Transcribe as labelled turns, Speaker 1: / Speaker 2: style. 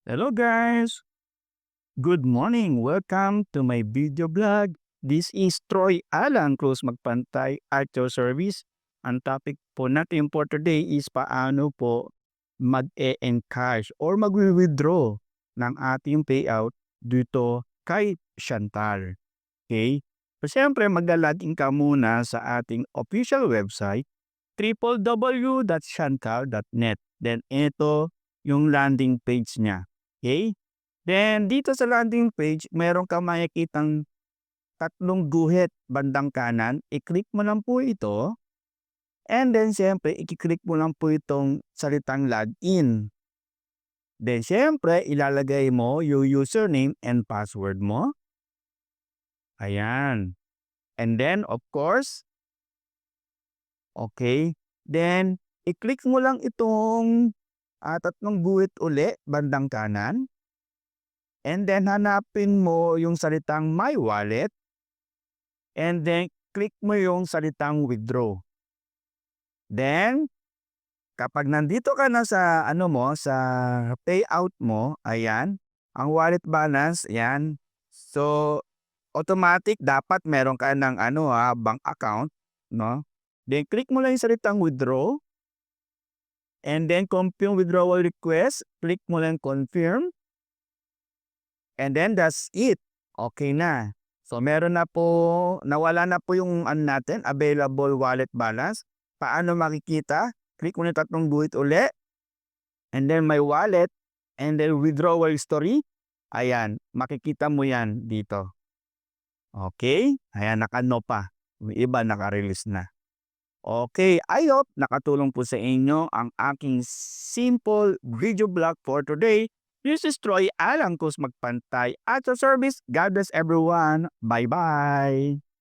Speaker 1: Hello guys! Good morning! Welcome to my video blog. This is Troy Alan Cruz Magpantay at your service. Ang topic po natin for today is paano po mag-e-encash or mag-withdraw ng ating payout dito kay Chantal. Okay? So siyempre maglalagin ka muna sa ating official website www.chantal.net. Then ito yung landing page niya. Okay? Then dito sa landing page, meron kang makikitang tatlong guhit bandang kanan. I-click mo lang po ito. And then siyempre, i-click mo lang po itong salitang login. Then siyempre, ilalagay mo yung username and password mo. Ayan. And then, of course, okay. Then, i-click mo lang itong tatlong guhit uli bandang kanan. And then, hanapin mo yung salitang My Wallet. And then, click mo yung salitang Withdraw. Then, kapag nandito ka na sa sa payout mo, ayan, ang wallet balance, ayan. So, automatic dapat meron ka ng bank account, no? Then, click mo lang yung salitang Withdraw. And then, confirm withdrawal request. Click mo lang Confirm. And then, that's it. Okay na. So, nawala na po yung natin, available wallet balance. Paano makikita? Click mo na tatlong guhit uli. And then, my wallet. And then, withdrawal history. Ayan, makikita mo yan dito. Okay? Ayan, naka-no pa. Yung iba, naka-release na. Okay, I hope nakatulong po sa inyo ang aking simple video blog for today. This is Troy Alan Cruz Magpantay at sa service. God bless everyone. Bye-bye!